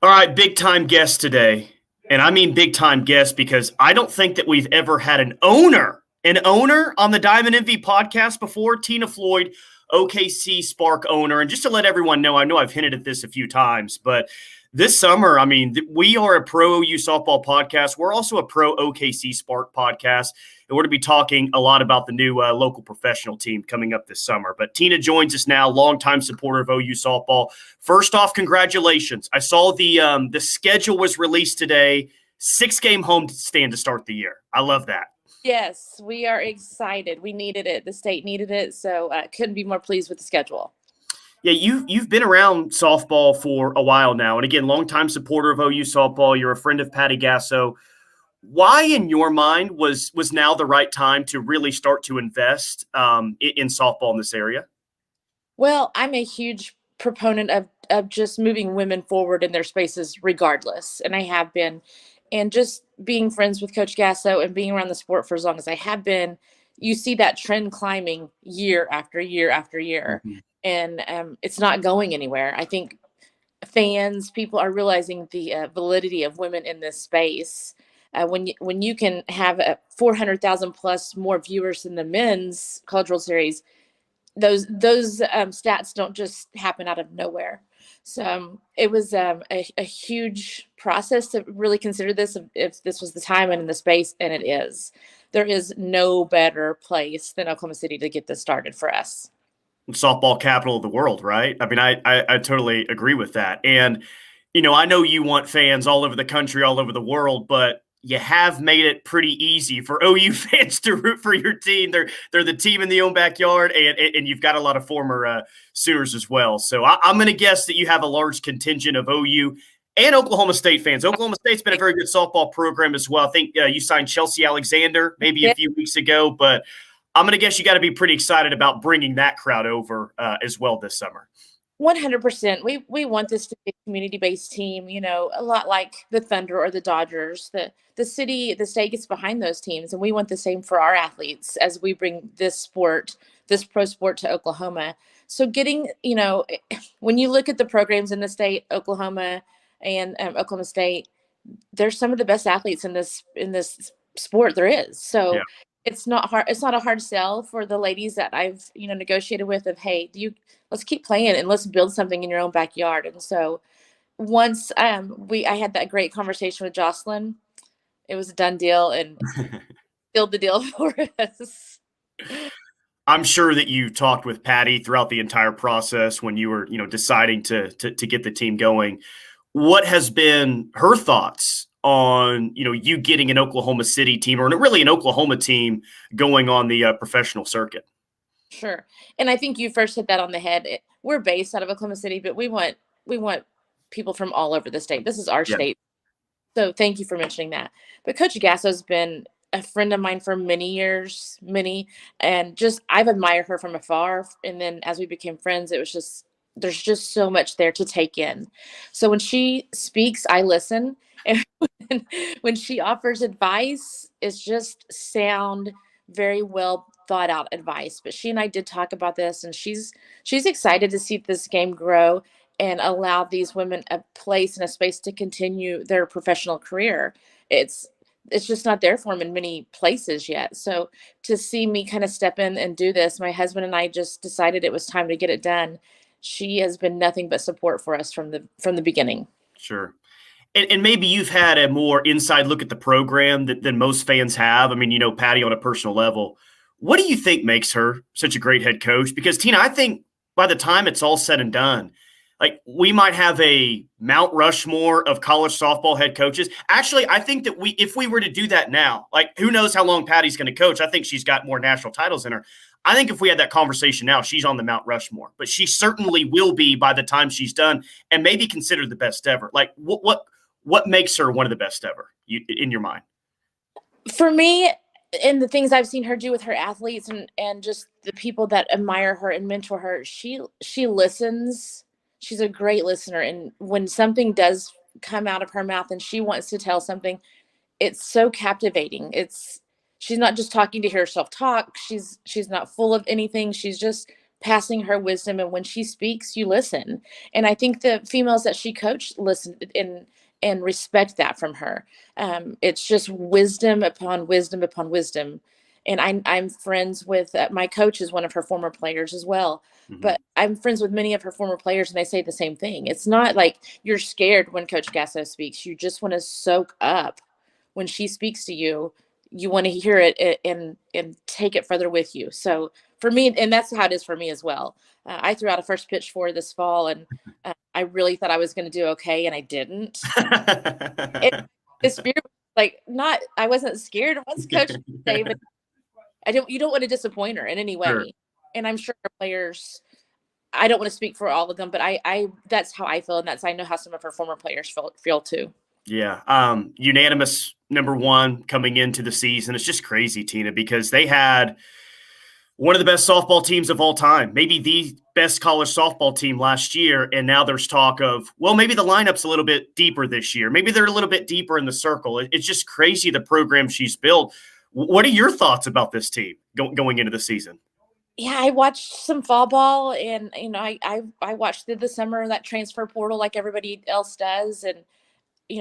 All right, big time guest today. And I mean big time guest because I don't think that we've ever had an owner on the Diamond Envy podcast before. Tina Floyd, OKC Spark owner. And just to let everyone know, I know I've hinted at this a few times, but this summer, we are a pro OU softball podcast. We're also a pro OKC Spark podcast. And we're going to be talking a lot about the new local professional team coming up this summer. But Tina joins us now, longtime supporter of OU softball. First off, congratulations. I saw the schedule was released today. 6-game homestand to start the year. I love that. Yes, we are excited. We needed it. The state needed it. So couldn't be more pleased with the schedule. Yeah, you've been around softball for a while now. And again, longtime supporter of OU softball. You're a friend of Patty Gasso. Why, in your mind, was now the right time to really start to invest in softball in this area? Well, I'm a huge proponent of just moving women forward in their spaces regardless, and I have been. And just being friends with Coach Gasso and being around the sport for as long as I have been, you see that trend climbing year after year after year. Mm-hmm. And it's not going anywhere. I think people are realizing the validity of women in this space. When you can have 400,000 plus more viewers than the men's College World Series, those stats don't just happen out of nowhere. So it was a huge process to really consider this, if this was the time and in the space, and it is. There is no better place than Oklahoma City to get this started for us. Softball capital of the world, right? I mean, I totally agree with that. And, I know you want fans all over the country, all over the world, but you have made it pretty easy for OU fans to root for your team. They're the team in the own backyard, and you've got a lot of former Sooners as well. So I'm going to guess that you have a large contingent of OU and Oklahoma State fans. Oklahoma State's been a very good softball program as well. I think you signed Chelsea Alexander maybe a few weeks ago, but I'm going to guess you got to be pretty excited about bringing that crowd over as well this summer. 100%. We want this to be a community-based team, a lot like the Thunder or the Dodgers. The state gets behind those teams, and we want the same for our athletes as we bring this pro sport to Oklahoma. So getting, when you look at the programs in the state, Oklahoma and Oklahoma State, there's some of the best athletes in this sport there is. So yeah. It's not hard. It's not a hard sell for the ladies that I've, negotiated with of, hey, let's keep playing and let's build something in your own backyard. And so once I had that great conversation with Jocelyn, it was a done deal and sealed the deal for us. I'm sure that you talked with Patty throughout the entire process when you were, deciding to get the team going. What has been her thoughts on, you getting an Oklahoma City team or really an Oklahoma team going on the professional circuit? Sure. And I think you first hit that on the head. We're based out of Oklahoma City, but we want people from all over the state. This is our state. So thank you for mentioning that. But Coach Gasso's been a friend of mine for many years, and just I've admired her from afar. And then as we became friends, it was there's just so much there to take in. So when she speaks, I listen. And when she offers advice, it's just sound, very well thought out advice. But she and I did talk about this, and she's excited to see this game grow and allow these women a place and a space to continue their professional career. It's just not there for them in many places yet. So to see me kind of step in and do this, my husband and I just decided it was time to get it done. She has been nothing but support for us from the beginning. Sure. And maybe you've had a more inside look at the program than most fans have. I mean, Patty on a personal level. What do you think makes her such a great head coach? Because, Tina, I think by the time it's all said and done, like we might have a Mount Rushmore of college softball head coaches. Actually, I think that if we were to do that now, like who knows how long Patty's going to coach. I think she's got more national titles in her. I think if we had that conversation now, she's on the Mount Rushmore. But she certainly will be by the time she's done and maybe considered the best ever. Like what makes her one of the best ever in your mind? For me, and the things I've seen her do with her athletes and just the people that admire her and mentor her, she listens. She's a great listener. And when something does come out of her mouth and she wants to tell something, it's so captivating. She's not just talking to hear herself talk. She's not full of anything. She's just passing her wisdom, and when she speaks, you listen. And I think the females that she coached listen and respect that from her. It's just wisdom upon wisdom upon wisdom. And I'm friends with my coach is one of her former players as well. Mm-hmm. But I'm friends with many of her former players, and they say the same thing. It's not like you're scared when Coach Gasso speaks. You just want to soak up when she speaks to you. You want to hear it and take it further with you. So for me, and that's how it is for me as well. I threw out a first pitch for this fall, and I really thought I was going to do okay, and I didn't. The spirit, like, not, I wasn't scared of what's Coach say, but you don't want to disappoint her in any way. Sure. And I'm sure our players, I don't want to speak for all of them, but I that's how I feel, and I know how some of her former players feel too. Yeah. Unanimous #1 coming into the season. It's just crazy, Tina, because they had one of the best softball teams of all time, maybe the best college softball team last year. And now there's talk of, well, maybe the lineup's a little bit deeper this year. Maybe they're a little bit deeper in the circle. It's just crazy, the program she's built. What are your thoughts about this team going into the season? Yeah, I watched some fall ball, and I watched the summer, that transfer portal like everybody else does. And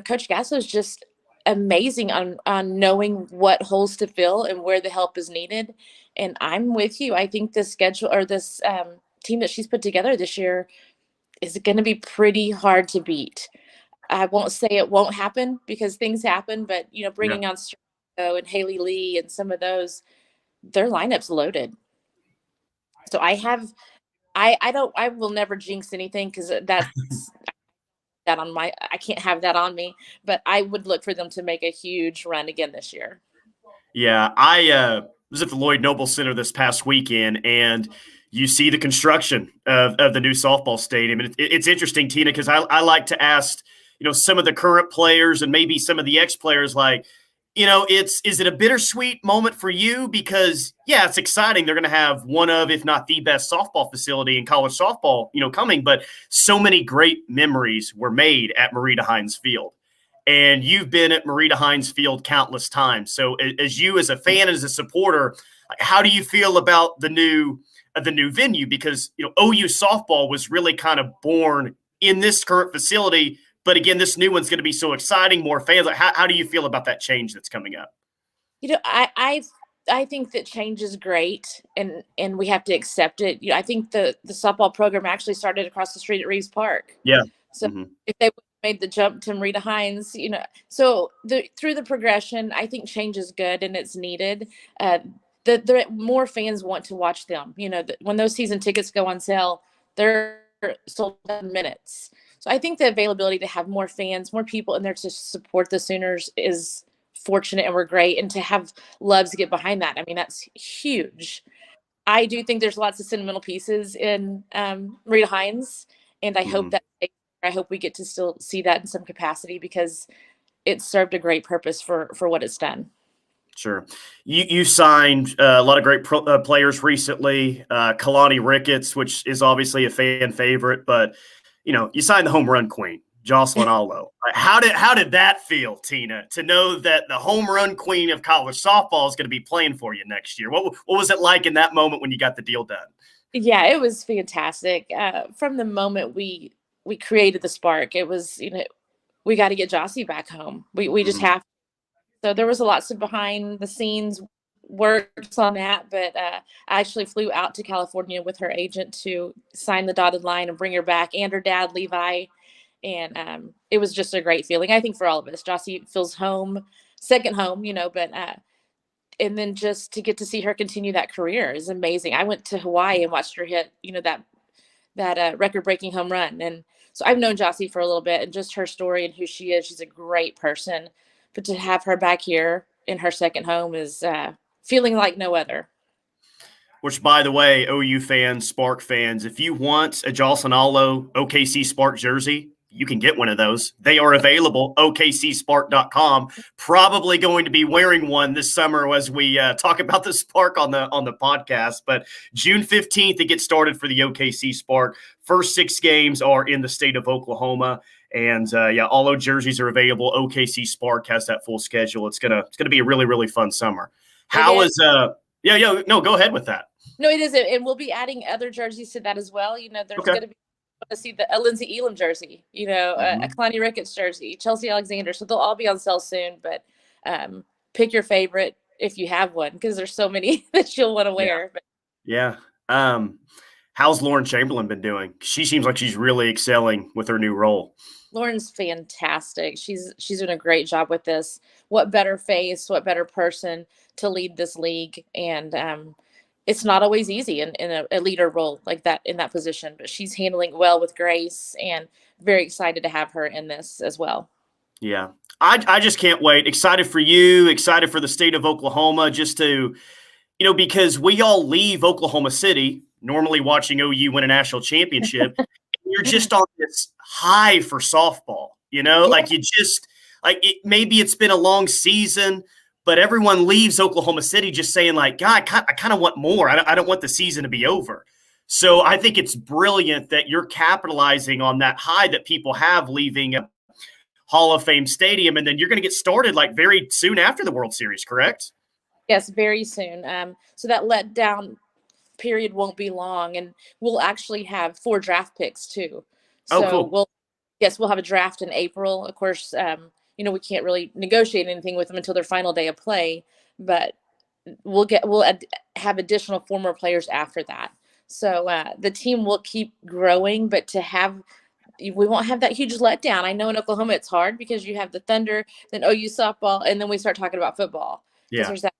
Coach Gasso is just amazing on knowing what holes to fill and where the help is needed. And I'm with you. I think the schedule, or this team that she's put together this year, is going to be pretty hard to beat. I won't say it won't happen, because things happen, but bringing on Strabo and Haley Lee and some of those, their lineup's loaded. So I will never jinx anything, because that's I can't have that on me, but I would look for them to make a huge run again this year. Yeah, I was at the Lloyd Noble Center this past weekend, and you see the construction of the new softball stadium. And it's interesting, Tina, because I like to ask, some of the current players and maybe some of the ex-players, like, is it a bittersweet moment for you? Because, yeah, it's exciting. They're going to have one of, if not the best softball facility in college softball, coming. But so many great memories were made at Marita Hines Field. And you've been at Marita Hines Field countless times. So as you, as a fan, as a supporter, how do you feel about the new venue? Because, OU softball was really kind of born in this current facility. But again, this new one's going to be so exciting, more fans. How do you feel about that change that's coming up? I think that change is great, and we have to accept it. I think the softball program actually started across the street at Reeves Park. Yeah. So if they made the jump to Marita Hines, so through the progression, I think change is good and it's needed. The more fans want to watch them. When those season tickets go on sale, they're sold in minutes. So I think the availability to have more fans, more people in there to support the Sooners is fortunate, and we're great. And to have Loves get behind that, I mean, that's huge. I do think there's lots of sentimental pieces in Marita Hines, and I hope we get to still see that in some capacity, because it served a great purpose for what it's done. Sure. You signed a lot of great players recently. Kalani Ricketts, which is obviously a fan favorite, but you signed the home run queen, Jocelyn Allo. How did that feel, Tina, to know that the home run queen of college softball is going to be playing for you next year? What was it like in that moment when you got the deal done? Yeah, it was fantastic. From the moment we created the Spark, it was, we got to get Jossie back home. We just have to. So there was a lot of behind the scenes works on that, but I actually flew out to California with her agent to sign the dotted line and bring her back, and her dad, Levi. And it was just a great feeling, I think, for all of us. Jossie feels home, second home, but and then just to get to see her continue that career is amazing. I went to Hawaii and watched her hit, that record-breaking home run. And so I've known Jossie for a little bit, and just her story and who she is, she's a great person. But to have her back here in her second home is feeling like no other. Which, by the way, OU fans, Spark fans, if you want a Jocelyn Allo OKC Spark jersey, you can get one of those. They are available, OKCSpark.com. Probably going to be wearing one this summer as we talk about the Spark on the podcast. But June 15th, it gets started for the OKC Spark. First 6 games are in the state of Oklahoma. And all those jerseys are available. OKC Spark has that full schedule. It's gonna be a really, really fun summer. How is no, go ahead with that. No, it isn't, and we'll be adding other jerseys to that as well. There's Okay. going to be to see a Lindsey Elam jersey, a Kalani Ricketts jersey, Chelsea Alexander. So they'll all be on sale soon. But pick your favorite if you have one, because there's so many that you'll want to wear. Yeah. How's Lauren Chamberlain been doing? She seems like she's really excelling with her new role. Lauren's fantastic. She's doing a great job with this. What better face, what better person to lead this league? And it's not always easy in a leader role like that, in that position, but she's handling well with grace, and very excited to have her in this as well. Yeah. I just can't wait. Excited for you, excited for the state of Oklahoma, just to, because we all leave Oklahoma City, normally watching OU win a national championship. You're just on this high for softball, like you just maybe it's been a long season, but everyone leaves Oklahoma City just saying like, God, I kind of want more. I don't want the season to be over. So I think it's brilliant that you're capitalizing on that high that people have leaving Hall of Fame Stadium. And then you're going to get started like very soon after the World Series, correct? Yes, very soon. So that letdown period won't be long, and we'll actually have 4 draft picks too. So cool. we'll have a draft in April. Of course, we can't really negotiate anything with them until their final day of play, but we'll have additional former players after that. So the team will keep growing, but we won't have that huge letdown. I know in Oklahoma it's hard because you have the Thunder, then OU softball, and then we start talking about football. Yeah. There's that.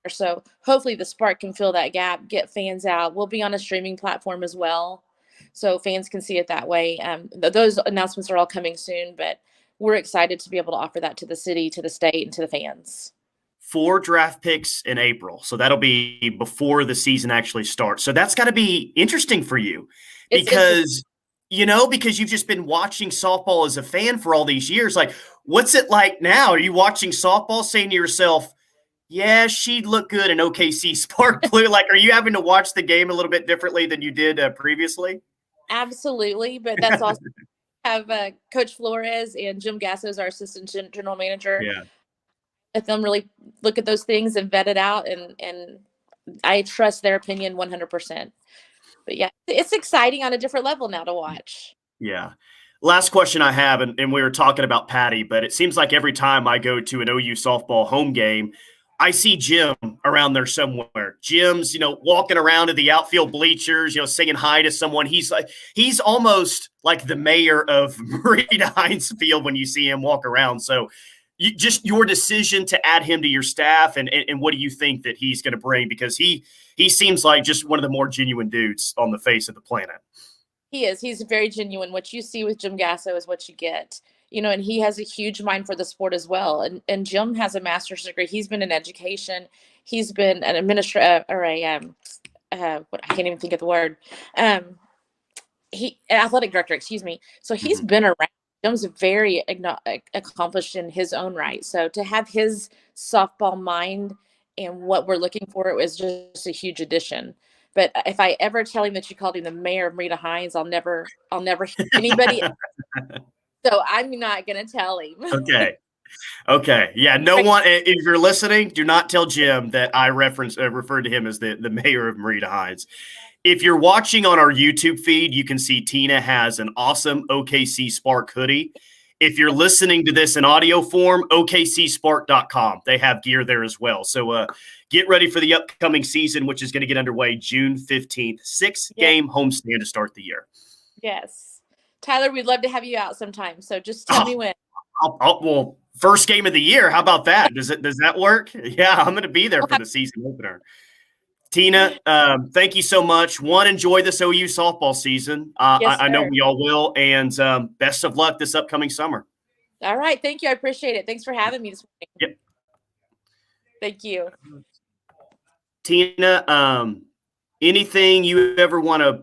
So hopefully the Spark can fill that gap, get fans out. We'll be on a streaming platform as well, so fans can see it that way. Those announcements are all coming soon, but we're excited to be able to offer that to the city, to the state, and to the fans. 4 draft picks in April. So that'll be before the season actually starts. So that's got to be interesting for you because you've just been watching softball as a fan for all these years. Like, what's it like now? Are you watching softball saying to yourself, yeah, she'd look good in OKC Spark blue? Like, are you having to watch the game a little bit differently than you did previously? Absolutely. But that's also have Coach Flores and Jim Gassos, our assistant general manager. Yeah. Let them really look at those things and vet it out. And I trust their opinion 100%. But yeah, it's exciting on a different level now to watch. Yeah. Last question I have, and we were talking about Patty, but it seems like every time I go to an OU softball home game, I see Jim around there somewhere. Jim's, walking around to the outfield bleachers, singing hi to someone. He's almost like the mayor of Marita Hines Field when you see him walk around. So just your decision to add him to your staff, and what do you think that he's going to bring? Because he seems like just one of the more genuine dudes on the face of the planet. He is. He's very genuine. What you see with Jim Gasso is what you get. And he has a huge mind for the sport as well. And Jim has a master's degree. He's been in education. He's been an administrator or I can't even think of the word. Athletic director, excuse me. So he's been around. Jim's very accomplished in his own right. So to have his softball mind and what we're looking for, it was just a huge addition. But if I ever tell him that you called him the mayor of Marita Hines, I'll never hear anybody. So I'm not going to tell him. Okay. Yeah. No one, if you're listening, do not tell Jim that I referred to him as the mayor of Marita Hines. If you're watching on our YouTube feed, you can see Tina has an awesome OKC Spark hoodie. If you're listening to this in audio form, OKCSpark.com. They have gear there as well. So get ready for the upcoming season, which is going to get underway June 15th. 6-game homestand to start the year. Yes. Tyler, we'd love to have you out sometime. So just tell me when. Well, first game of the year. How about that? Does that work? Yeah, I'm going to be there for the season opener. Tina, thank you so much. Enjoy this OU softball season. Yes, I know we all will. And best of luck this upcoming summer. All right. Thank you. I appreciate it. Thanks for having me this morning. Yep. Thank you. Tina, anything you ever want to